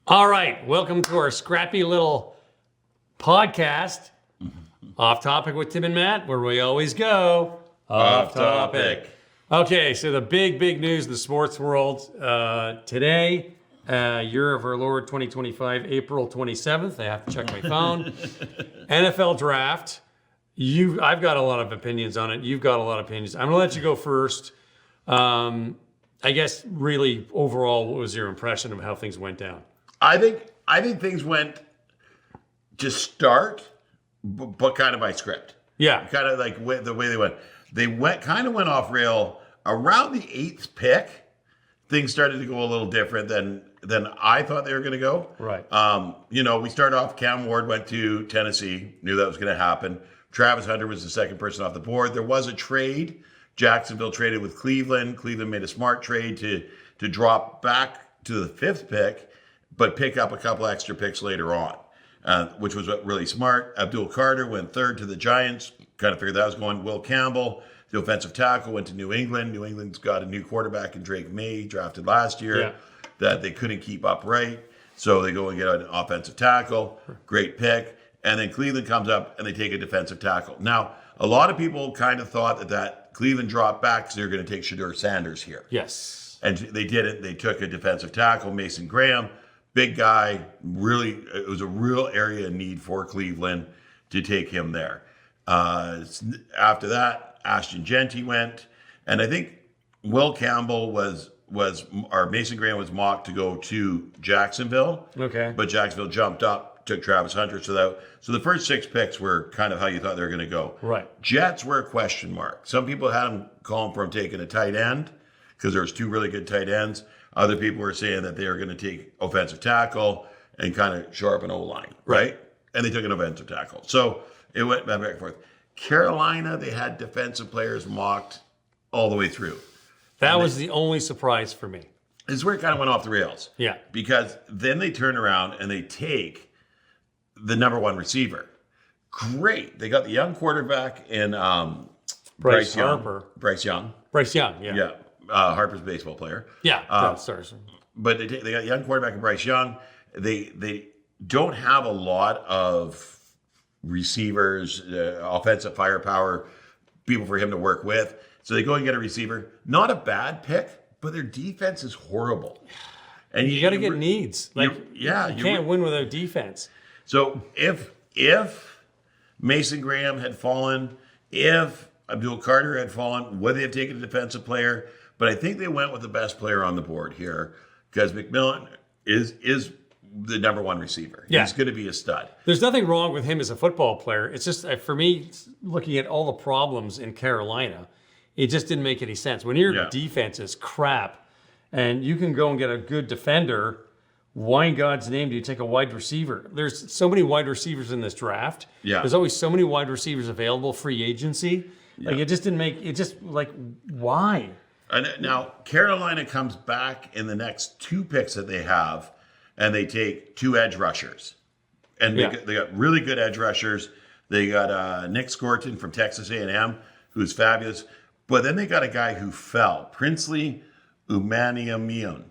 All right, welcome to our scrappy little podcast, Off Topic with Tim and Matt, where we always go Off topic. Okay, so the big news in the sports world today, year of our Lord 2025, April 27th. I have to check my phone. NFL draft. I've got a lot of opinions on it. You've got a lot of opinions. I'm gonna let you go first. I guess really overall, what was your impression of how things went down? I think things went to start, but kind of by script. Yeah. Kind of like the way they went. They went off rail around the 8th pick. Things started to go a little different than I thought they were going to go. Right. We started off. Cam Ward went to Tennessee. Knew that was going to happen. Travis Hunter was the second person off the board. There was a trade. Jacksonville traded with Cleveland. Cleveland made a smart trade to drop back to the 5th pick, but pick up a couple extra picks later on, which was really smart. Abdul Carter went 3rd to the Giants. Kind of figured that was going. Will Campbell, the offensive tackle, went to New England. New England's got a new quarterback in Drake May, drafted last year, that they couldn't keep upright. So they go and get an offensive tackle. Great pick. And then Cleveland comes up and they take a defensive tackle. Now, a lot of people kind of thought that Cleveland dropped back because they were going to take Shedeur Sanders here. Yes. And they didn't. They took a defensive tackle, Mason Graham. Big guy, really, it was a real area of need for Cleveland to take him there. After that, Ashton Genty went, and I think Will Campbell or Mason Graham was mocked to go to Jacksonville. Okay. But Jacksonville jumped up, took Travis Hunter. So the first 6 picks were kind of how you thought they were going to go. Right. Jets were a question mark. Some people had him calling for him taking a tight end because there was 2 really good tight ends. Other people were saying that they were going to take offensive tackle and kind of sharpen O-line, right? And they took an offensive tackle. So it went back and forth. Carolina, they had defensive players mocked all the way through. That was the only surprise for me. This is where it kind of went off the rails. Yeah. Because then they turn around and they take the number 1 receiver. Great. They got the young quarterback in Bryce Harper. Bryce Young. Bryce Young, yeah. Yeah. Harper's a baseball player. Yeah, stars. But they got a young quarterback in Bryce Young. They don't have a lot of receivers, offensive firepower, people for him to work with. So they go and get a receiver. Not a bad pick, but their defense is horrible. And You got to get needs. You can't win without defense. So if Mason Graham had fallen, if Abdul Carter had fallen, would they have taken a defensive player? But I think they went with the best player on the board here because McMillan is the number 1 receiver. Yeah. He's going to be a stud. There's nothing wrong with him as a football player. It's just, for me, looking at all the problems in Carolina, it just didn't make any sense. When your defense is crap and you can go and get a good defender, why in God's name do you take a wide receiver? There's so many wide receivers in this draft. Yeah. There's always so many wide receivers available, free agency. Yeah. Like, it just didn't make, it just, like, why? And now Carolina comes back in the next 2 picks that they have, and they take 2 edge rushers. And they got really good edge rushers. They got Nick Scorton from Texas A&M, who's fabulous. But then they got a guy who fell, Princely Umanmielen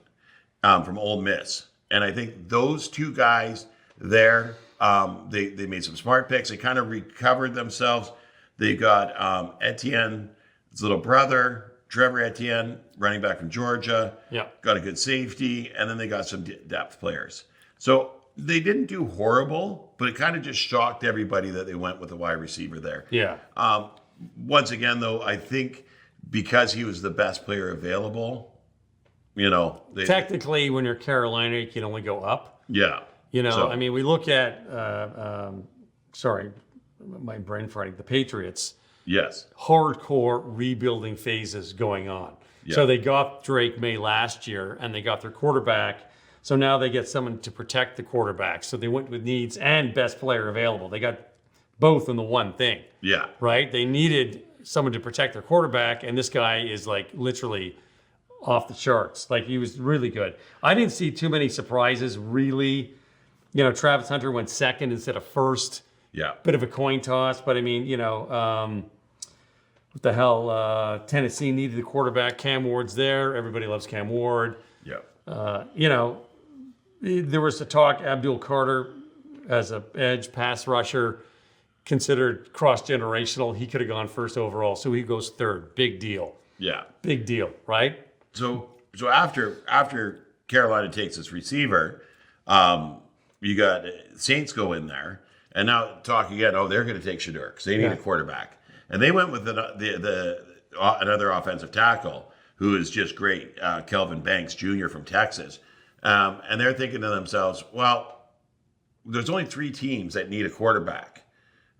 from Ole Miss. And I think those 2 guys there, they made some smart picks. They kind of recovered themselves. They got Etienne's little brother, Trevor Etienne, running back from Georgia. Yeah. Got a good safety. And then they got some depth players. So they didn't do horrible, but it kind of just shocked everybody that they went with a wide receiver there. Yeah. Once again, though, I think because he was the best player available, Technically, when you're Carolina, you can only go up. Yeah. I mean, we look at, sorry, my brain farting, the Patriots. Yes. Hardcore rebuilding phases going on. Yeah. So they got Drake May last year, and they got their quarterback. So now they get someone to protect the quarterback. So they went with needs and best player available. They got both in the one thing. Yeah. Right? They needed someone to protect their quarterback, and this guy is like literally off the charts. Like, he was really good. I didn't see too many surprises, really. Travis Hunter went 2nd instead of 1st. Yeah. Bit of a coin toss, but I mean, what the hell? Tennessee needed the quarterback. Cam Ward's there. Everybody loves Cam Ward. Yeah. there was a talk, Abdul Carter as a edge pass rusher, considered cross-generational. He could have gone first overall, so he goes third. Big deal. Yeah. Big deal, right? So after Carolina takes this receiver, you got Saints go in there, and now talk again. Oh, they're going to take Shedeur because they need a quarterback, and they went with another offensive tackle who is just great, Kelvin Banks Jr. from Texas, and they're thinking to themselves, well, there's only 3 teams that need a quarterback.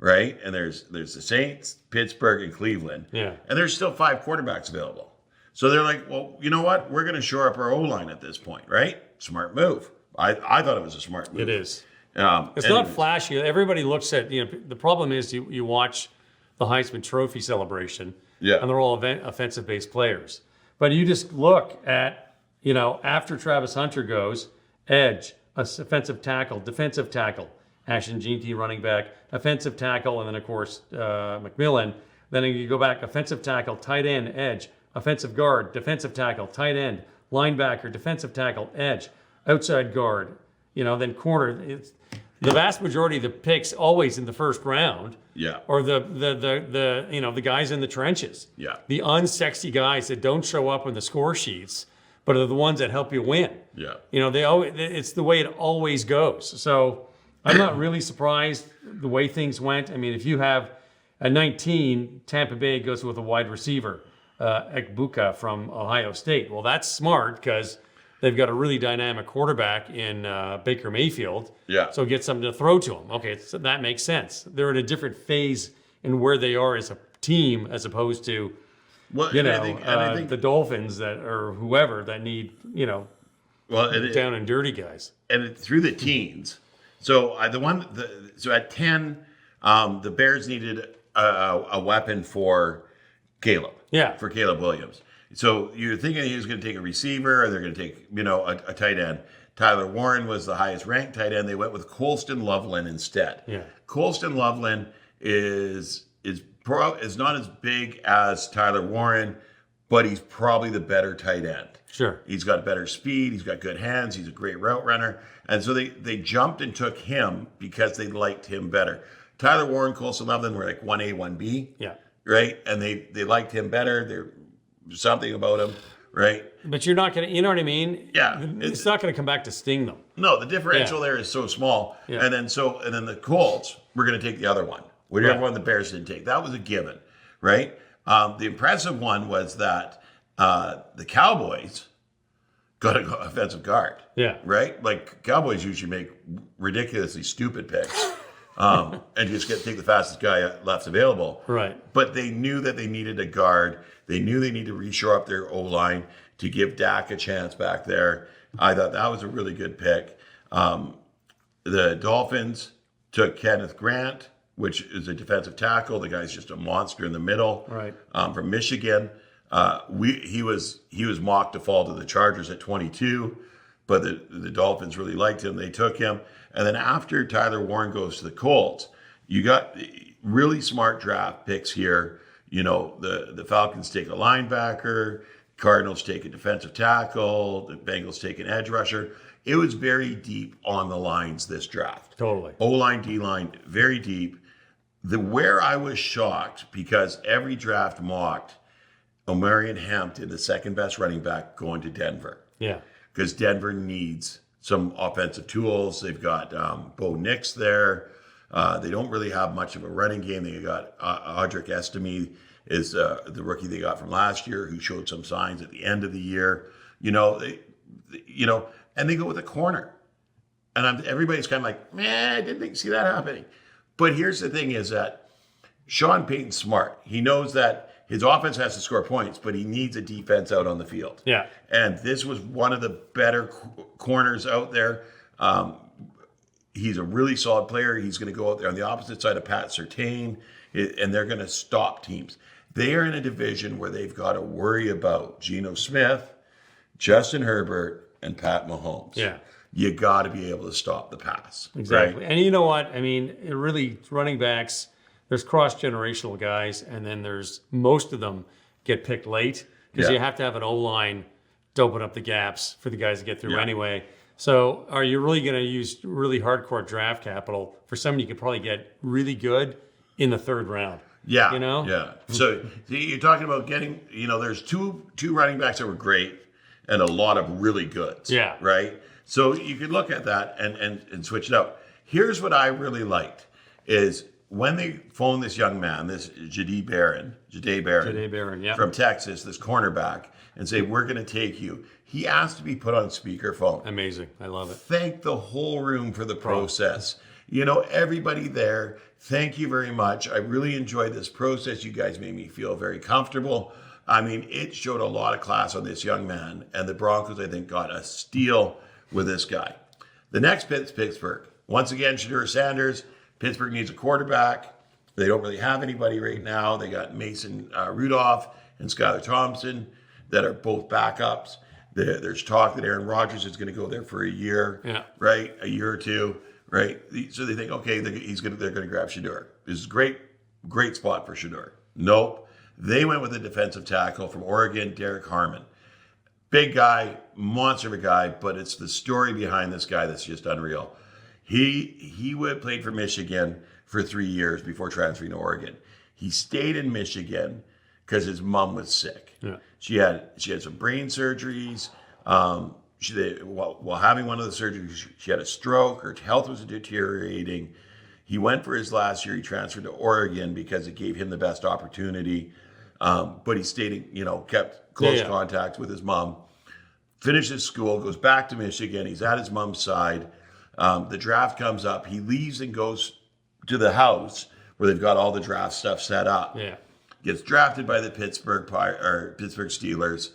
Right, and there's the Saints, Pittsburgh, and Cleveland. Yeah, and there's still 5 quarterbacks available. So they're like, well, you know what? We're going to shore up our O-line at this point, right? Smart move. I thought it was a smart move. it is. Anyways. It's not flashy. Everybody looks at the problem is you watch the Heisman Trophy celebration, and they're all offensive-based players. But you just look at after Travis Hunter goes, edge, offensive tackle, defensive tackle. Ashton Jeanty, running back, offensive tackle, and then, of course, McMillan. Then you go back, offensive tackle, tight end, edge, offensive guard, defensive tackle, tight end, linebacker, defensive tackle, edge, outside guard, then corner. It's, the vast majority of the picks always in the first round or the guys in the trenches. Yeah. The unsexy guys that don't show up on the score sheets, but are the ones that help you win. Yeah. It's the way it always goes. So I'm not really surprised the way things went. I mean, if you have at 19, Tampa Bay goes with a wide receiver, Ekbuka from Ohio State. Well, that's smart because they've got a really dynamic quarterback in Baker Mayfield. Yeah. So get something to throw to him. Okay, so that makes sense. They're in a different phase in where they are as a team as opposed to, I think the Dolphins or whoever that need, down and dirty guys. And through the teens. So at 10, the Bears needed a weapon for Caleb. Yeah. For Caleb Williams. So you're thinking he was going to take a receiver, or they're going to take a tight end. Tyler Warren was the highest ranked tight end. They went with Colston Loveland instead. Yeah. Colston Loveland is not as big as Tyler Warren, but he's probably the better tight end. Sure. He's got better speed. He's got good hands. He's a great route runner. And so they jumped and took him because they liked him better. Tyler Warren, Colston Loveland were like 1A, 1B. Yeah. Right? And they liked him better. There's something about him. Right? But you're not going to, you know what I mean? Yeah. It's not going to come back to sting them. No, the differential there is so small. Yeah. And then the Colts were going to take the other one. Whichever one the Bears didn't take. That was a given. Right? The impressive one was that the Cowboys got an offensive guard. Yeah. Right? Like Cowboys usually make ridiculously stupid picks and just take the fastest guy left available. Right. But they knew that they needed a guard. They knew they needed to reshore up their O-line to give Dak a chance back there. I thought that was a really good pick. The Dolphins took Kenneth Grant, which is a defensive tackle. The guy's just a monster in the middle. Right. From Michigan. He was mocked to fall to the Chargers at 22, but the Dolphins really liked him. They took him. And then after Tyler Warren goes to the Colts, you got really smart draft picks here. The Falcons take a linebacker, Cardinals take a defensive tackle, the Bengals take an edge rusher. It was very deep on the lines this draft. Totally. O-line, D-line, very deep. Where I was shocked, because every draft mocked Omarion Hampton, the second best running back, going to Denver. Yeah. Because Denver needs some offensive tools. They've got Bo Nix there. They don't really have much of a running game. They got Audric Estime is the rookie they got from last year, who showed some signs at the end of the year. And they go with a corner. And everybody's kind of like, I didn't see that happening. But here's the thing is that Sean Payton's smart. He knows that his offense has to score points, but he needs a defense out on the field. Yeah. And this was one of the better corners out there. He's a really solid player. He's going to go out there on the opposite side of Pat Surtain, and they're going to stop teams. They are in a division where they've got to worry about Geno Smith, Justin Herbert, and Pat Mahomes. Yeah. You got to be able to stop the pass. Exactly. Right? And you know what? I mean, it really, running backs, there's cross-generational guys, and then there's most of them get picked late because you have to have an O-line to open up the gaps for the guys to get through anyway. So are you really going to use really hardcore draft capital for someone you could probably get really good in the third round? Yeah. You know? Yeah. So you're talking about getting, there's two running backs that were great and a lot of really goods. Yeah. Right? So you could look at that and switch it up. Here's what I really liked is when they phoned this young man, this Jahdae Barron, Yeah. from Texas, this cornerback, and say, we're going to take you. He asked to be put on speakerphone. Amazing. I love it. Thank the whole room for the process. Everybody there, thank you very much. I really enjoyed this process. You guys made me feel very comfortable. I mean, it showed a lot of class on this young man. And the Broncos, I think, got a steal with this guy. The next pit's Pittsburgh. Once again, Shedeur Sanders. Pittsburgh needs a quarterback. They don't really have anybody right now. They got Mason Rudolph and Skylar Thompson that are both backups. There's talk that Aaron Rodgers is going to go there for a year, right? A year or two, right? So they think, okay, they're going to grab Shedeur. This is great spot for Shedeur. Nope. They went with a defensive tackle from Oregon, Derek Harmon. Big guy, monster of a guy, but it's the story behind this guy that's just unreal. He played for Michigan for 3 years before transferring to Oregon. He stayed in Michigan because his mom was sick. Yeah. She had some brain surgeries. While having one of the surgeries, she had a stroke. Her health was deteriorating. He went for his last year. He transferred to Oregon because it gave him the best opportunity. But he stayed, kept close contact with his mom. Finishes school, goes back to Michigan. He's at his mom's side. The draft comes up. He leaves and goes to the house where they've got all the draft stuff set up. Yeah. Gets drafted by the Pittsburgh Steelers.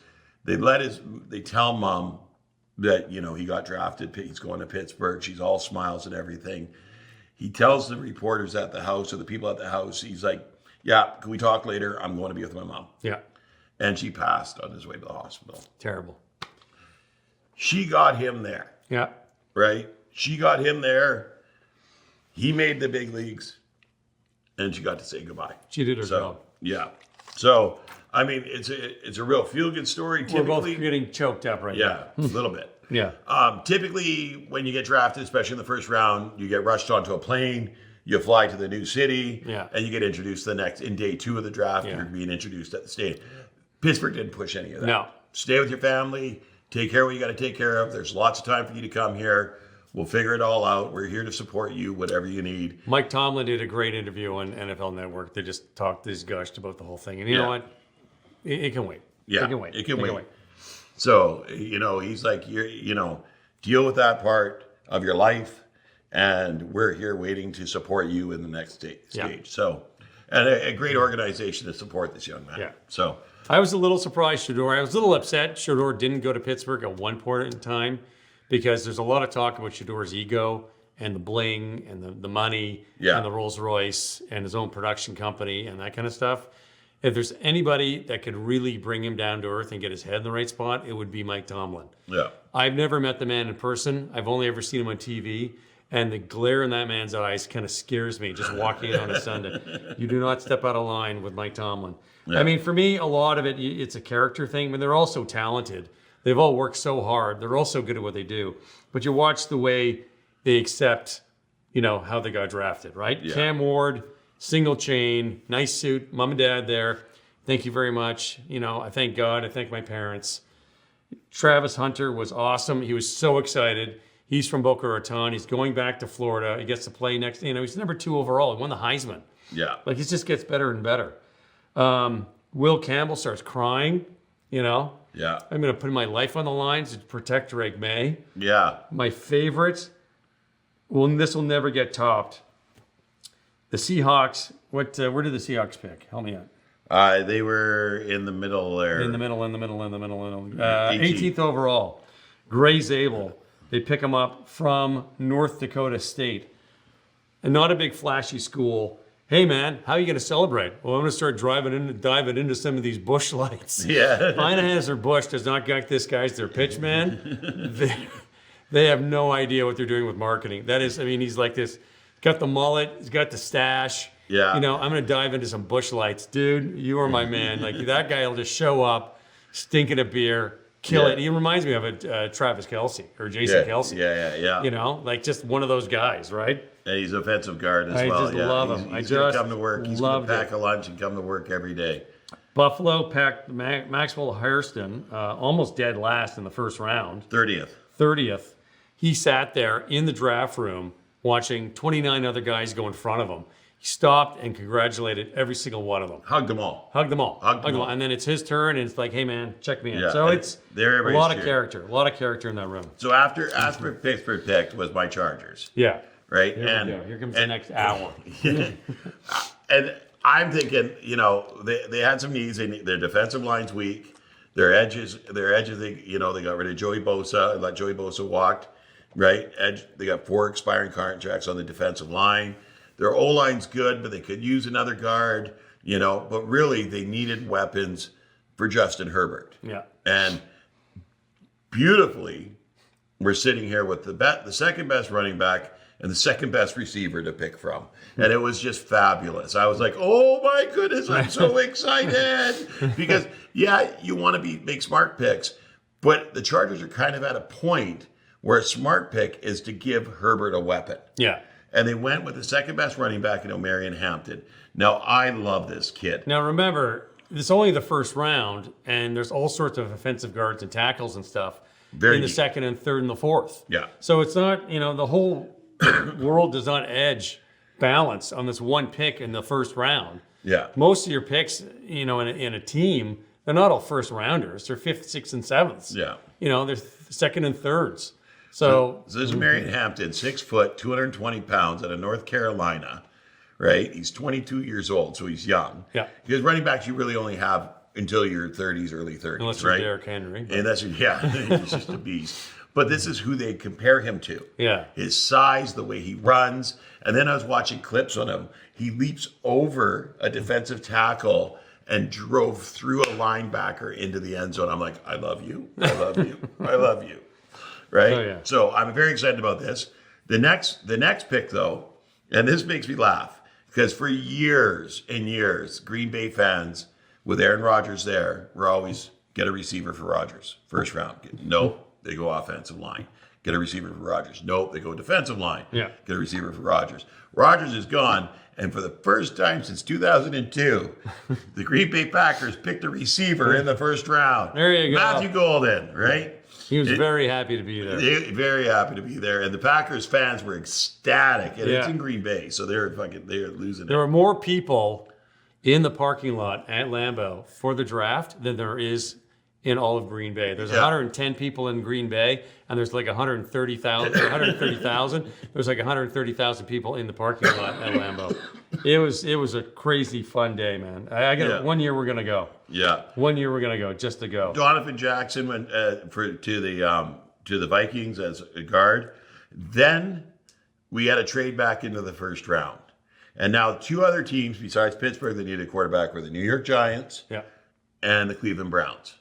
They tell mom that, he got drafted. He's going to Pittsburgh. She's all smiles and everything. He tells the reporters at the house or the people at the house, he's like, yeah, can we talk later? I'm going to be with my mom. Yeah. And she passed on his way to the hospital. Terrible. She got him there. Yeah. Right? She got him there. He made the big leagues. And she got to say goodbye. She did her job. Yeah. So, I mean, it's a real feel-good story. We're both getting choked up right now. Yeah, a little bit. Yeah. Typically, when you get drafted, especially in the first round, you get rushed onto a plane, you fly to the new city, and you get introduced in day 2 of the draft, you're being introduced at the stadium. Pittsburgh didn't push any of that. No. Stay with your family, take care of what you got to take care of. There's lots of time for you to come here. We'll figure it all out. We're here to support you, whatever you need. Mike Tomlin did a great interview on NFL Network. They just gushed about the whole thing. And you know what? It can wait. Yeah, it can wait. It can wait. So, he's like, deal with that part of your life, and we're here waiting to support you in the next stage. Yeah. So, and a great organization to support this young man. Yeah. So, I was a little surprised, Shedeur. I was a little upset Shedeur didn't go to Pittsburgh at one point in time because there's a lot of talk about Shedeur's ego and the bling and the money and the Rolls Royce and his own production company and that kind of stuff. If there's anybody that could really bring him down to earth and get his head in the right spot, it would be Mike Tomlin. Yeah. I've never met the man in person. I've only ever seen him on TV. And the glare in that man's eyes kind of scares me just walking in on a Sunday. You do not step out of line with Mike Tomlin. Yeah. I mean, for me, a lot of it, it's a character thing. I mean, they're all so talented. They've all worked so hard. They're all so good at what they do. But you watch the way they accept, how they got drafted, right? Yeah. Cam Ward, single chain, nice suit, mom and dad there. Thank you very much. I thank God. I thank my parents. Travis Hunter was awesome. He was so excited. He's from Boca Raton. He's going back to Florida. He gets to play next. He's number 2 overall. He won the Heisman. Yeah. Like, he just gets better and better. Will Campbell starts crying, Yeah. I'm going to put my life on the line to protect Drake May. Yeah. My favorite, this will never get topped. The Seahawks, where did the Seahawks pick? Help me out. They were in the middle there. In the middle. 18th overall. Gray Zabel. They pick him up from North Dakota State. And not a big flashy school. Hey, man, how are you going to celebrate? Well, I'm going to start diving into some of these Busch lights. Yeah. Anheuser-Busch does not got this guy as their pitch man. They have no idea what they're doing with marketing. That is, he's like this. He's got the mullet. He's got the stash. Yeah. I'm going to dive into some Busch lights. Dude, you are my man. Like, that guy will just show up, stinking a beer, kill Yeah. it. He reminds me of a Travis Kelce or Jason Kelce. Yeah. You know, like just one of those guys, right? And he's offensive guard as I well. just Yeah. love he's, him. He's I going to just come to work. He's going loved to pack it. a lunch and come to work every day. Buffalo packed Maxwell Hairston, almost dead last in the first round, 30th. He sat there in the draft room watching 29 other guys go in front of him. He stopped and congratulated every single one of them. Hugged them all. Hugged them all. Hugged them all. And then it's his turn, and it's like, hey, man, check me in. Yeah, So and it's there a everybody's lot of cheering. character. A lot of character in that room. So after Pittsburgh picked was my Chargers, Yeah. right? Here we go. Here comes the next hour. And I'm thinking, you know, they had some needs. Their defensive line's weak. Their edges, they, you know, they got rid of Joey Bosa and let Joey Bosa walk, right? They got 4 expiring contracts on the defensive line. Their O-line's good, but they could use another guard, you know. But really, they needed weapons for Justin Herbert. Yeah. And beautifully, we're sitting here with the second best running back and the second best receiver to pick from. And it was just fabulous. I was like, oh my goodness, I'm so excited. Because, yeah, you want to make smart picks, but the Chargers are kind of at a point where a smart pick is to give Herbert a weapon. Yeah. And they went with the second best running back in Omarion Hampton. Now, I love this kid. Now, remember, it's only the first round, and there's all sorts of offensive guards and tackles and stuff Very in the deep. second and third and the fourth. Yeah. So it's not, you know, the whole world does not edge balance on this one pick in the first round. Yeah. Most of your picks, you know, in a team, they're not all first rounders. They're fifth, sixth, and sevenths. Yeah. You know, they're second and thirds. So So this is Marion Hampton, 6 foot, 220 pounds, out of North Carolina, right? He's 22 years old, so he's young. Yeah. Because running backs you really only have until your 30s, early 30s, unless you're right? Derrick Henry. And that's, yeah, he's just a beast. But this is who they compare him to. Yeah. His size, the way he runs. And then I was watching clips on him. He leaps over a defensive tackle and drove through a linebacker into the end zone. I'm like, I love you. I love you. I love you. Right? Oh, yeah. So I'm very excited about this. The next pick, though, and this makes me laugh, because for years and years, Green Bay fans, with Aaron Rodgers there, were always get a receiver for Rodgers. First round. Nope, they go offensive line. Get a receiver for Rodgers. Nope, they go defensive line. Yeah. Get a receiver for Rodgers. Rodgers is gone, and for the first time since 2002, the Green Bay Packers picked a receiver in the first round. There you go. Matthew Golden, right? He was very happy to be there. They're very happy to be there, and the Packers fans were ecstatic. And it's Yeah. in Green Bay, so they're losing There it. were more people in the parking lot at Lambeau for the draft than there is in all of Green Bay. There's Yeah. 110 people in Green Bay, and there's like 130,000. There's like 130,000 people in the parking lot at Lambeau. It was a crazy fun day, man. I got Yeah. 1 year we're gonna go. Yeah, 1 year we're gonna go just to go. Donovan Jackson went to the Vikings as a guard. Then we had a trade back into the first round, and now 2 other teams besides Pittsburgh that needed a quarterback were the New York Giants Yeah. and the Cleveland Browns.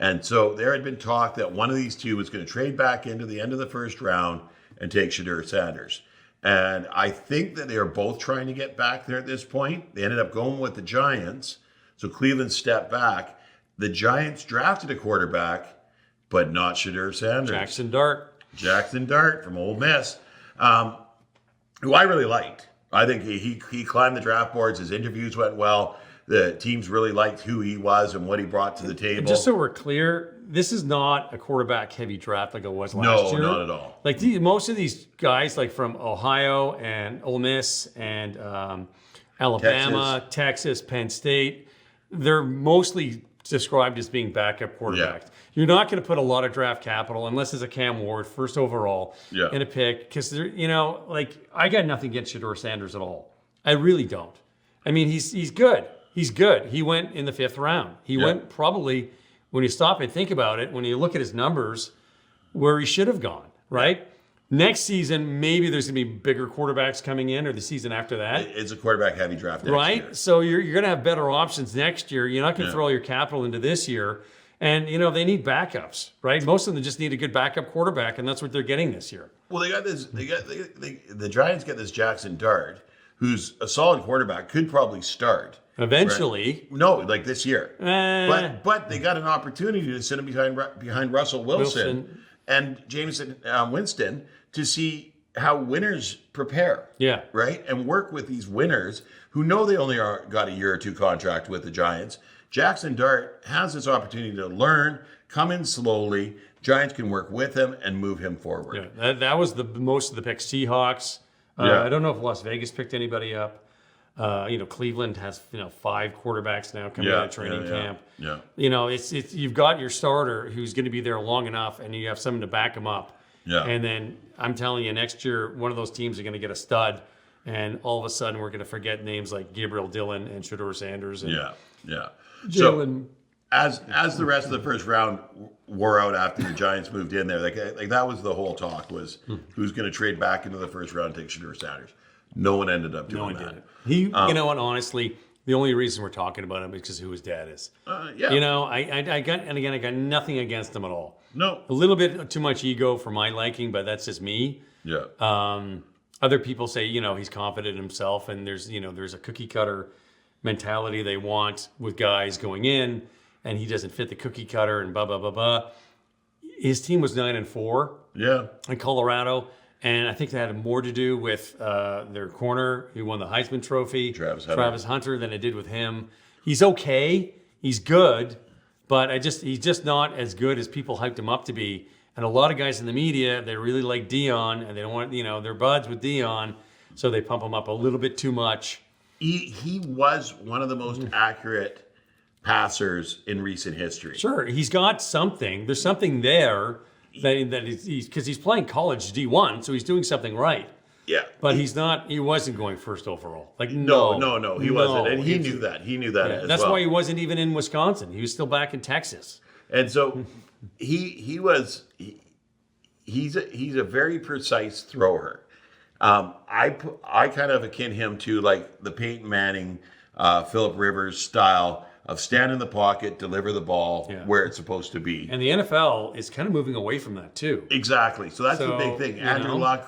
And so there had been talk that one of these 2 was going to trade back into the end of the first round and take Shedeur Sanders. And I think that they are both trying to get back there at this point. They ended up going with the Giants. So Cleveland stepped back. The Giants drafted a quarterback, but not Shedeur Sanders. Jackson Dart from Ole Miss, who I really liked. I think he climbed the draft boards. His interviews went well. The teams really liked who he was and what he brought to the table. Just so we're clear, this is not a quarterback-heavy draft like it was last year. No, not at all. Like most of these guys, like from Ohio and Ole Miss and Alabama, Texas, Penn State, they're mostly described as being backup quarterbacks. Yeah. You're not going to put a lot of draft capital unless it's a Cam Ward, first overall, Yeah. in a pick. Because, I got nothing against Shedeur Sanders at all. I really don't. I mean, he's good. He's good. He went in the 5th round. He went probably, when you stop and think about it, when you look at his numbers, where he should have gone, right? Next season, maybe there's going to be bigger quarterbacks coming in, or the season after that. It's a quarterback-heavy draft next Right? year. So you're going to have better options next year. You're not going to Yeah. throw all your capital into this year. And, they need backups, right? Most of them just need a good backup quarterback, and that's what they're getting this year. Well, the Giants get this Jackson Dart, who's a solid quarterback, could probably start. Eventually. No, like this year. Eh. But they got an opportunity to sit him behind Russell Wilson and Jameson Winston to see how winners prepare. Yeah. Right? And work with these winners who know they only got a year or two contract with the Giants. Jackson Dart has this opportunity to learn, come in slowly. Giants can work with him and move him forward. Yeah, that was the most of the picks. Seahawks. I don't know if Las Vegas picked anybody up. Cleveland has 5 quarterbacks now coming out of training camp. Yeah. It's you've got your starter who's going to be there long enough, and you have someone to back him up. Yeah. And then I'm telling you, next year one of those teams are going to get a stud, and all of a sudden we're going to forget names like Gabriel Dillon and Shedeur Sanders. And Yeah. Jalen. So as the rest of the first round wore out after the Giants moved in there, like that was the whole talk was who's going to trade back into the first round and take Shedeur Sanders. No one ended up doing that. Did it. You know what? Honestly, the only reason we're talking about him is because who his dad is. Yeah. I got nothing against him at all. No. A little bit too much ego for my liking, but that's just me. Yeah. Other people say, he's confident in himself, and there's a cookie cutter mentality they want with guys going in, and he doesn't fit the cookie cutter, and blah blah blah blah. His team was 9-4. Yeah. In Colorado. And I think that had more to do with their corner who won the Heisman Trophy, Travis Hunter, than it did with him. He's okay. He's good. But he's just not as good as people hyped him up to be. And a lot of guys in the media, they really like Dion, and they don't want, they're buds with Dion. So they pump him up a little bit too much. He was one of the most accurate passers in recent history. Sure, he's got something. There's something there. Because he's playing college D1, so he's doing something right. Yeah. But he wasn't going first overall. No, he wasn't. And he knew that. He knew that as that's well. why he wasn't even in Wisconsin. He was still back in Texas. And so he's a very precise thrower. I kind of akin him to like the Peyton Manning, Phillip Rivers style of stand in the pocket, deliver the ball where it's supposed to be. And the NFL is kind of moving away from that too. Exactly. So that's the big thing. Andrew Luck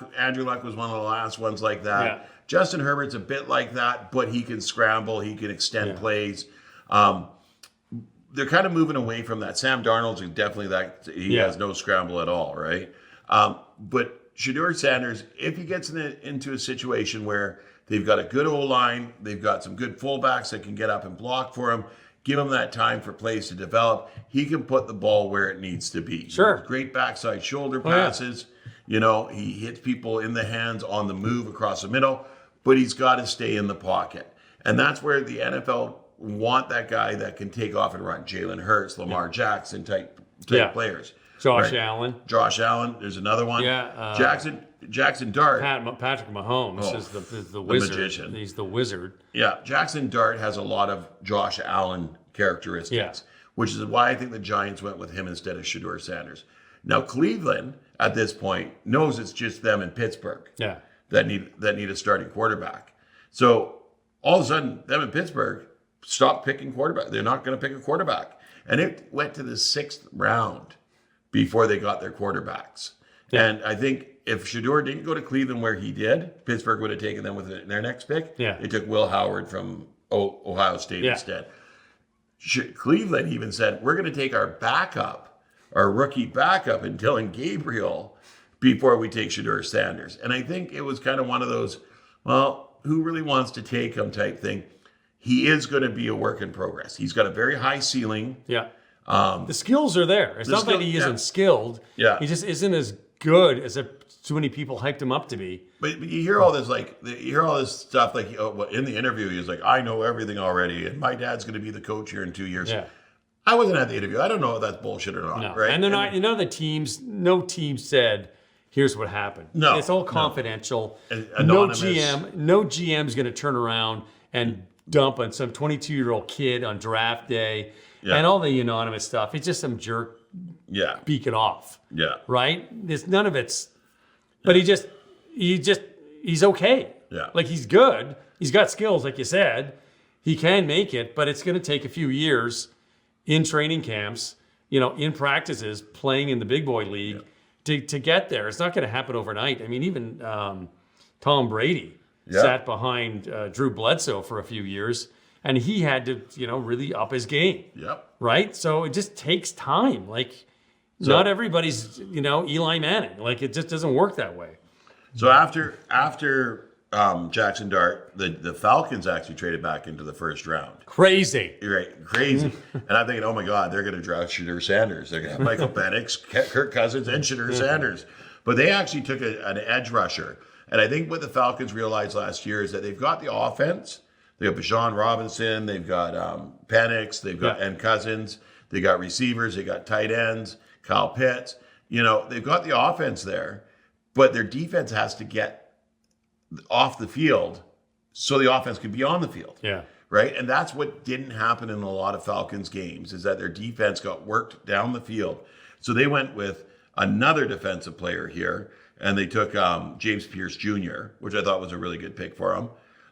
was one of the last ones like that. Yeah. Justin Herbert's a bit like that, but he can scramble. He can extend plays. They're kind of moving away from that. Sam Darnold's definitely that. He has no scramble at all, right? But Shedeur Sanders, if he gets into a situation where they've got a good O-line, they've got some good fullbacks that can get up and block for him, give him that time for plays to develop, he can put the ball where it needs to be. Sure. Great backside shoulder passes. He hits people in the hands on the move across the middle, but he's got to stay in the pocket. And that's where the NFL want that guy that can take off and run. Jalen Hurts, Lamar Jackson type players. Josh Allen. There's another one. Yeah. Jackson Dart. Patrick Mahomes is the wizard. The magician. He's the wizard. Yeah. Jackson Dart has a lot of Josh Allen characteristics, which is why I think the Giants went with him instead of Shedeur Sanders. Now, Cleveland, at this point, knows it's just them in Pittsburgh that need a starting quarterback. So all of a sudden, them in Pittsburgh stopped picking quarterback. They're not going to pick a quarterback. And it went to the 6th round before they got their quarterbacks. Yeah. And I think if Shedeur didn't go to Cleveland where he did, Pittsburgh would have taken them with their next pick. Yeah. They took Will Howard from Ohio State instead. Cleveland even said, we're going to take our rookie backup in Dylan Gabriel before we take Shedeur Sanders. And I think it was kind of one of those, well, who really wants to take him type thing. He is going to be a work in progress. He's got a very high ceiling. Yeah. The skills are there. It's not that he isn't skilled. Yeah. He just isn't as good as too many people hyped him up to be. But you hear all this stuff like in the interview he was like, I know everything already, and my dad's going to be the coach here in 2 years. Yeah. I wasn't at the interview. I don't know if that's bullshit or not. No. Right? And they're not. No team said, here's what happened. No. It's all confidential. Anonymous. No GM's going to turn around and dump on some 22-year-old kid on draft day. Yeah. And all the anonymous stuff. It's just some jerk beaking off. Yeah. Right? There's none of it's. But he's okay. Yeah. Like he's good. He's got skills, like you said. He can make it, but it's going to take a few years in training camps, in practices, playing in the big boy league to get there. It's not going to happen overnight. I mean, even Tom Brady sat behind Drew Bledsoe for a few years. and he had to, really up his game, Yep. right? So it just takes time. Like, not everybody's, Eli Manning. Like, it just doesn't work that way. So after Jackson Dart, the Falcons actually traded back into the first round. Crazy. You're right, crazy. And I'm thinking, oh my God, they're going to draft Shadur Sanders. They're going to have Michael Penix, Kirk Cousins, and Shadur Sanders. But they actually took an edge rusher. And I think what the Falcons realized last year is that they've got the offense. They got Bijan Robinson, they've got Penix, they've got and Cousins, they got receivers, they got tight ends, Kyle Pitts. They've got the offense there, but their defense has to get off the field so the offense can be on the field. Yeah. Right? And that's what didn't happen in a lot of Falcons games, is that their defense got worked down the field. So they went with another defensive player here, and they took James Pierce Jr., which I thought was a really good pick for him.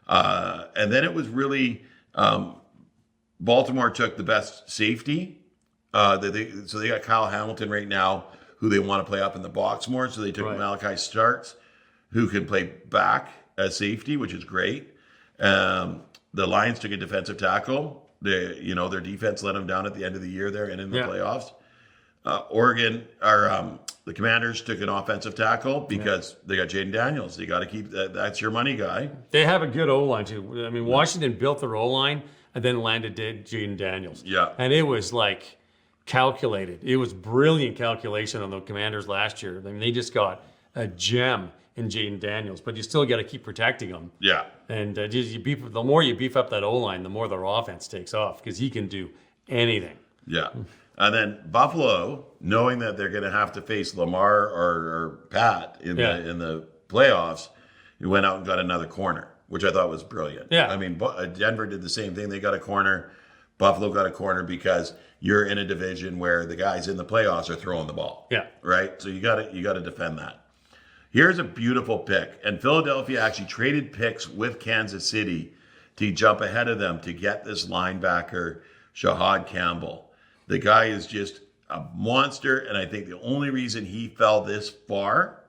And then it was really Baltimore took the best safety. So they got Kyle Hamilton right now, who they want to play up in the box more. So they took Malachi Starks, who can play back as safety, which is great. The Lions took a defensive tackle. Their defense let them down at the end of the year there and in the playoffs. The Commanders took an offensive tackle because they got Jaden Daniels. You got to keep that's your money guy. They have a good O-line too. I mean, Washington built their O-line and then landed Jaden Daniels. Yeah. And it was like calculated. It was brilliant calculation on the Commanders last year. I mean, they just got a gem in Jaden Daniels, but you still got to keep protecting him. Yeah. And the more you beef up that O-line, the more their offense takes off because he can do anything. Yeah. And then Buffalo, knowing that they're going to have to face Lamar or Pat in the playoffs, he went out and got another corner, which I thought was brilliant. Yeah. I mean, Denver did the same thing. They got a corner. Buffalo got a corner because you're in a division where the guys in the playoffs are throwing the ball. Yeah. Right? So you got to defend that. Here's a beautiful pick. And Philadelphia actually traded picks with Kansas City to jump ahead of them to get this linebacker, Shahad Campbell. The guy is just a monster, and I think the only reason he fell this far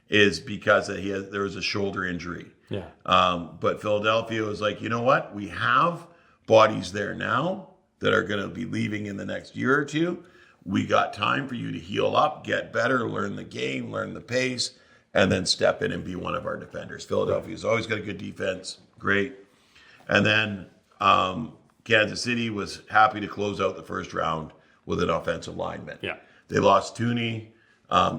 is because there was a shoulder injury. Yeah. But Philadelphia was like, you know what? We have bodies there now that are going to be leaving in the next year or two. We got time for you to heal up, get better, learn the game, learn the pace, and then step in and be one of our defenders. Philadelphia's always got a good defense. Great. And then Kansas City was happy to close out the first round with an offensive lineman. Yeah. They lost Tooney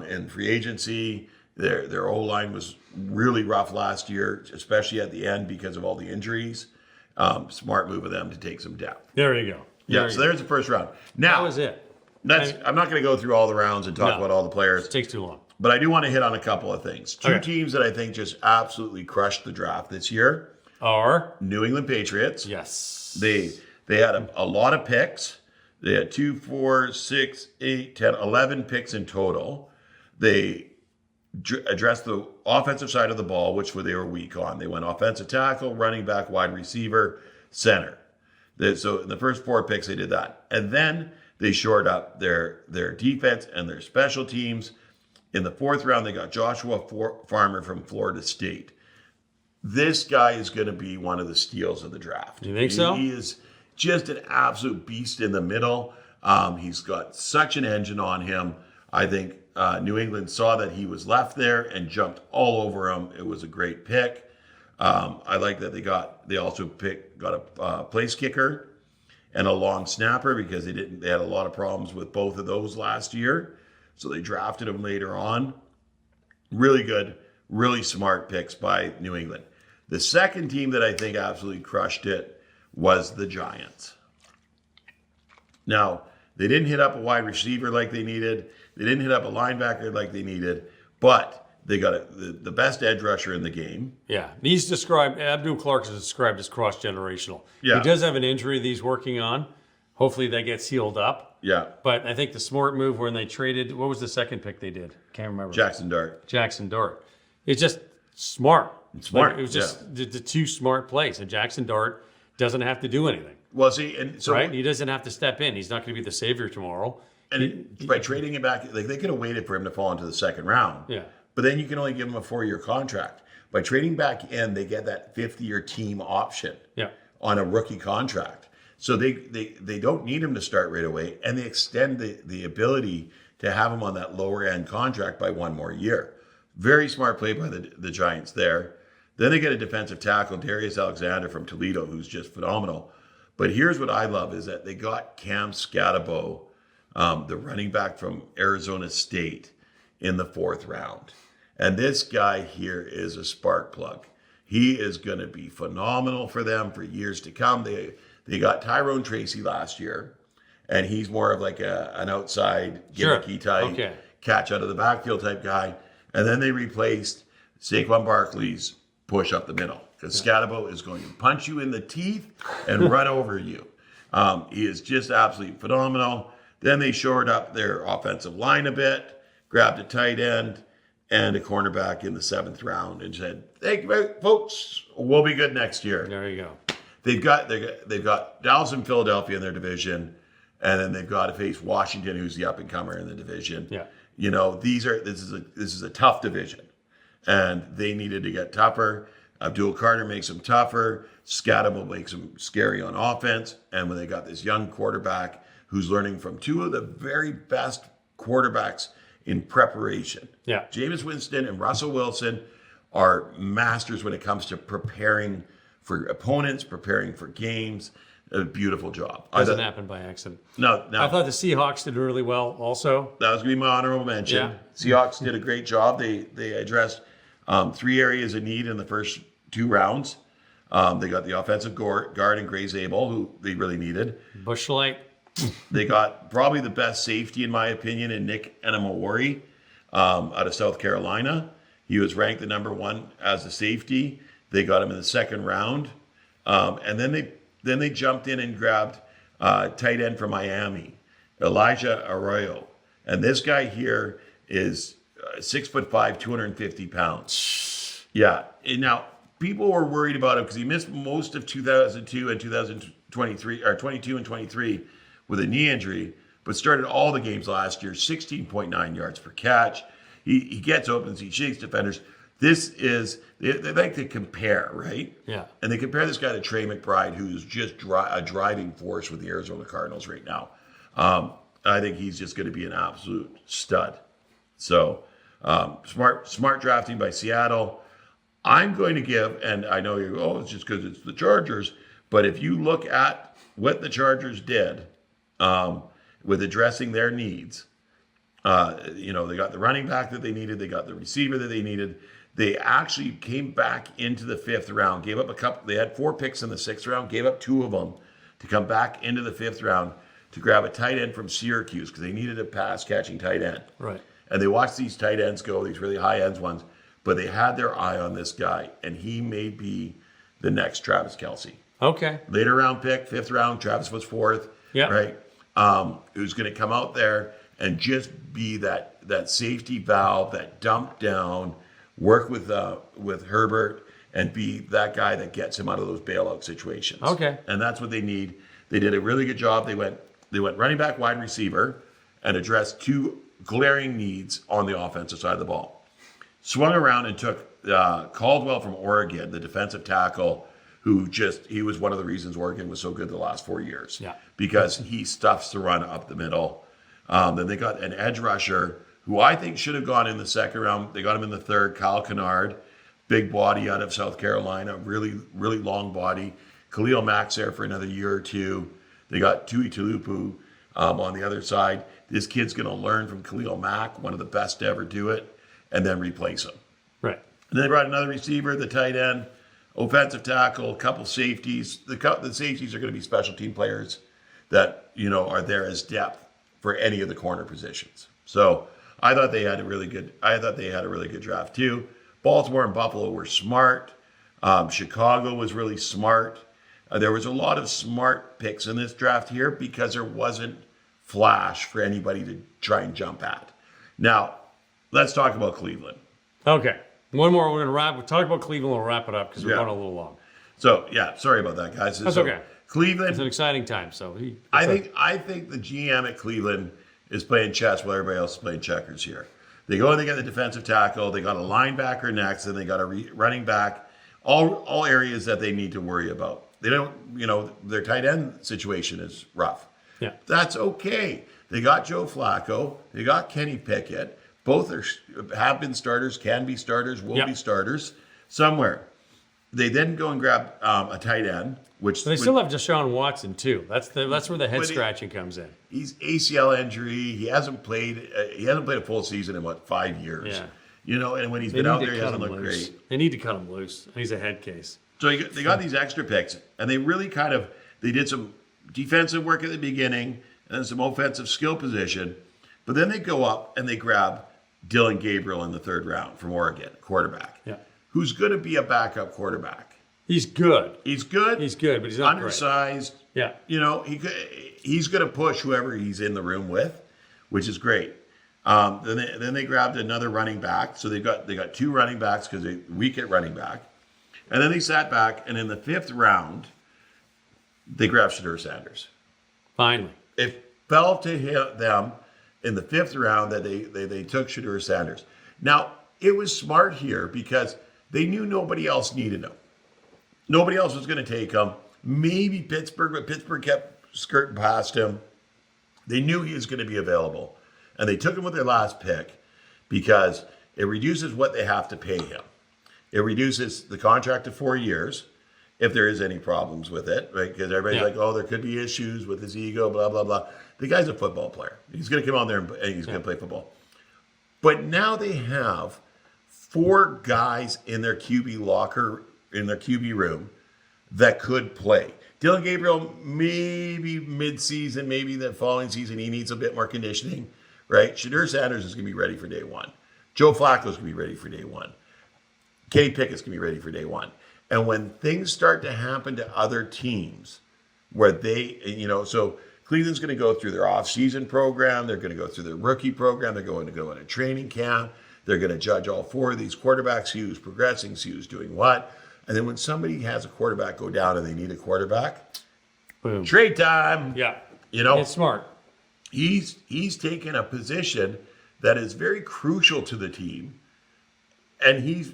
in free agency. Their O-line was really rough last year, especially at the end because of all the injuries. Smart move of them to take some depth. There you go. There's the first round. Now, That was it. I'm not going to go through all the rounds and talk about all the players. It takes too long. But I do want to hit on a couple of things. Two Okay. teams that I think just absolutely crushed the draft this year. New England Patriots. Yes. They had a lot of picks. They had 2, 4, 6, 8, 10, 11 picks in total. They addressed the offensive side of the ball, which they were weak on. They went offensive tackle, running back, wide receiver, center. So in the first 4 picks, they did that. And then they shored up their defense and their special teams. In the 4th round, they got Joshua Farmer from Florida State. This guy is going to be one of the steals of the draft. You think so? He is just an absolute beast in the middle. He's got such an engine on him. I think New England saw that he was left there and jumped all over him. It was a great pick. I like that they also got a place kicker and a long snapper because they had a lot of problems with both of those last year. So they drafted him later on. Really good, really smart picks by New England. The second team that I think absolutely crushed it was the Giants. Now, they didn't hit up a wide receiver like they needed. They didn't hit up a linebacker like they needed, but they got the best edge rusher in the game. Yeah. Abdul Clark is described as cross-generational. Yeah. He does have an injury that he's working on. Hopefully that gets healed up. Yeah. But I think the smart move when they traded, what was the second pick they did? Can't remember. Jackson Dart. It's just smart. Smart, Like, it was just the two smart plays. And Jackson Dart doesn't have to do anything. Well, see, and so Right? He doesn't have to step in. He's not going to be the savior tomorrow. by trading him back, like they could have waited for him to fall into the second round. Yeah. But then you can only give him a 4-year contract. By trading back in, they get that 5th-year team option. Yeah. on a rookie contract. So they don't need him to start right away, and they extend the ability to have him on that lower end contract by one more year. Very smart play by the Giants there. Then they get a defensive tackle, Darius Alexander from Toledo, who's just phenomenal. But here's what I love is that they got Cam Scatabo, the running back from Arizona State, in the 4th round. And this guy here is a spark plug. He is going to be phenomenal for them for years to come. They got Tyrone Tracy last year, and he's more of like an outside gimmicky type, catch out of the backfield type guy. And then they replaced Saquon Barkley's push up the middle, because Scatabo is going to punch you in the teeth and run over you. He is just absolutely phenomenal. Then they shored up their offensive line a bit, grabbed a tight end and a cornerback in the 7th round, and said, "Thank you, folks. We'll be good next year." There you go. They've got Dallas and Philadelphia in their division, and then they've got to face Washington, who's the up and comer in the division. Yeah. You know, this is a tough division, and they needed to get tougher. Abdul Carter makes them tougher. Scatabo makes them scary on offense. And when they got this young quarterback who's learning from two of the very best quarterbacks in preparation, Jameis Winston and Russell Wilson are masters when it comes to preparing for opponents, preparing for games. A beautiful job. Doesn't happen by accident. No. I thought the Seahawks did really well also. That was going to be my honorable mention. Yeah. Seahawks did a great job. They addressed 3 areas of need in the first 2 rounds. They got the offensive guard and Gray Zabel, who they really needed. Bushlight. They got probably the best safety, in my opinion, in Nick Enamawori out of South Carolina. He was ranked the number 1 as a safety. They got him in the 2nd round. And then they jumped in and grabbed tight end from Miami, Elijah Arroyo. And this guy here is 6'5", 250 pounds. Yeah. And now, people were worried about him because he missed most of 2002 and 2023, or 22 and 23 with a knee injury, but started all the games last year, 16.9 yards per catch. He gets opens, he shakes defenders. This is, they like to compare, right? Yeah. And they compare this guy to Trey McBride, who's just a driving force with the Arizona Cardinals right now. I think he's just going to be an absolute stud. So smart drafting by Seattle. I'm going to give, and I know you go, it's just because it's the Chargers, but if you look at what the Chargers did with addressing their needs, they got the running back that they needed, they got the receiver that they needed. They actually came back into the 5th round, gave up a couple. They had 4 picks in the 6th round, gave up 2 of them to come back into the 5th round to grab a tight end from Syracuse because they needed a pass-catching tight end. Right. And they watched these tight ends go, these really high-end ones, but they had their eye on this guy, and he may be the next Travis Kelce. Okay. Later round pick, 5th round, Travis was 4th. Yeah. Right. Who's going to come out there and just be that safety valve, that dump down, work with Herbert, and be that guy that gets him out of those bailout situations. Okay. And that's what they need. They did a really good job. They went running back, wide receiver, and addressed 2 glaring needs on the offensive side of the ball. Swung around and took Caldwell from Oregon, the defensive tackle, he was one of the reasons Oregon was so good the last 4 years. Yeah. Because he stuffs the run up the middle. Then they got an edge rusher who I think should have gone in the 2nd round. They got him in the 3rd, Kyle Kennard, big body out of South Carolina, really, really long body. Khalil Mack's there for another year or 2. They got Tui Tulupu on the other side. This kid's going to learn from Khalil Mack, one of the best to ever do it, and then replace him. Right. And they brought another receiver, the tight end, offensive tackle, a couple safeties. The safeties are going to be special team players that are there as depth for any of the corner positions. So I thought they had a really good draft too. Baltimore and Buffalo were smart. Chicago was really smart. There was a lot of smart picks in this draft here because there wasn't flash for anybody to try and jump at. Now, let's talk about Cleveland. Okay. One more. We're going to wrap. We'll talk about Cleveland. We'll wrap it up because we're going a little long. So, sorry about that, guys. That's okay. Cleveland. It's an exciting time. So I think the GM at Cleveland is playing chess while everybody else is playing checkers here. They go and they get the defensive tackle. They got a linebacker next, and they got a running back. All areas that they need to worry about. They don't, their tight end situation is rough. Yeah. That's okay. They got Joe Flacco. They got Kenny Pickett. Both have been starters, can be starters, will be starters somewhere. They then go and grab a tight end, which They still have Deshaun Watson too. That's where the head scratching comes in. He's ACL injury. He hasn't played. He hasn't played a full season in 5 years. Yeah. And when he's been out there, he hasn't looked great. They need to cut him loose. He's a head case. So they got these extra picks, and they really they did some defensive work at the beginning and then some offensive skill position, but then they go up and they grab Dylan Gabriel in the 3rd round from Oregon, quarterback. Yeah. Who's going to be a backup quarterback. He's good. He's good, but he's not undersized. Great. Yeah. He's going to push whoever he's in the room with, which is great. Then they grabbed another running back. So they got 2 running backs because they weak at running back. And then they sat back, and in the 5th round, they grabbed Shedeur Sanders. Finally. It fell to them in the 5th round that they took Shedeur Sanders. Now, it was smart here because they knew nobody else needed him. Nobody else was going to take him. Maybe Pittsburgh, but Pittsburgh kept skirting past him. They knew he was going to be available. And they took him with their last pick because it reduces what they have to pay him. It reduces the contract to 4 years if there is any problems with it, right? Because everybody's like, oh, there could be issues with his ego, blah, blah, blah. The guy's a football player. He's going to come on there and he's going to play football. But now they have 4 guys in their QB locker, in their QB room that could play. Dylan Gabriel, maybe mid-season, maybe the following season, he needs a bit more conditioning, right? Shedeur Sanders is going to be ready for day 1. Joe Flacco is going to be ready for day 1. Kenny Pickett's going to be ready for day 1. And when things start to happen to other teams where they, so Cleveland's going to go through their off-season program. They're going to go through their rookie program. They're going to go in a training camp. They're going to judge all 4 of these quarterbacks, see who's progressing, see who's doing what. And then when somebody has a quarterback go down and they need a quarterback, boom, trade time. Yeah. It's smart. He's taken a position that is very crucial to the team, and he's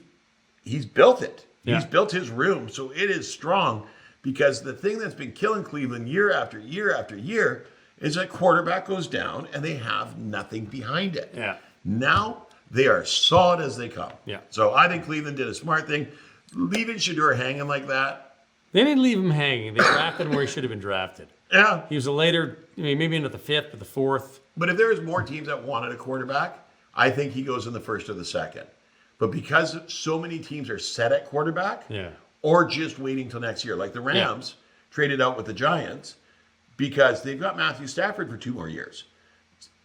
built it. Yeah. He's built his room, so it is strong. Because the thing that's been killing Cleveland year after year after year is that quarterback goes down and they have nothing behind it. Yeah. Now they are solid as they come. Yeah. So I think Cleveland did a smart thing, leaving Shedeur hanging like that. They didn't leave him hanging. They drafted him where he should have been drafted. Yeah. He was a later, maybe into the 5th or the 4th. But if there was more teams that wanted a quarterback, I think he goes in the 1st or the 2nd. But because so many teams are set at quarterback, or just waiting till next year, like the Rams traded out with the Giants because they've got Matthew Stafford for 2 more years.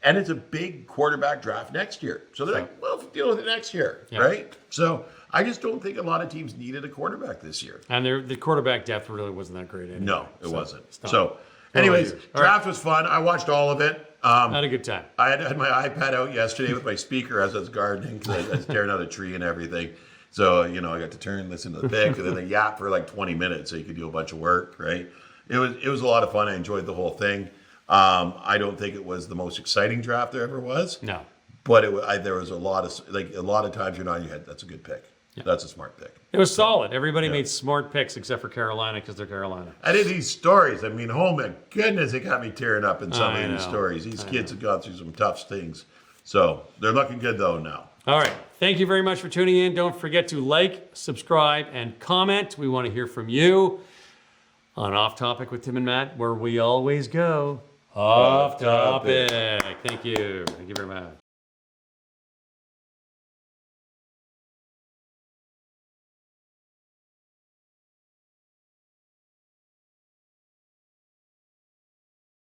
And it's a big quarterback draft next year. So they're like, well, deal with it next year, right? So I just don't think a lot of teams needed a quarterback this year. And the quarterback depth really wasn't that great anyway. No, it wasn't. So anyways, draft was fun. I watched all of it. Had a good time. I had my iPad out yesterday with my speaker as I was gardening because I was tearing out a tree and everything. So, I got to turn, listen to the pick, and then they yap for like 20 minutes so you could do a bunch of work, right? It was a lot of fun. I enjoyed the whole thing. I don't think it was the most exciting draft there ever was. No. But there was a lot of times you're nodding your head, that's a good pick. Yeah. That's a smart pick. It was solid. Everybody made smart picks except for Carolina because they're Carolina. I did these stories. I mean, oh my goodness, it got me tearing up in some of these stories. These kids have gone through some tough things. So they're looking good though now. All right. Thank you very much for tuning in. Don't forget to like, subscribe, and comment. We want to hear from you on Off Topic with Tim and Matt, where we always go off topic. Thank you. Thank you very much.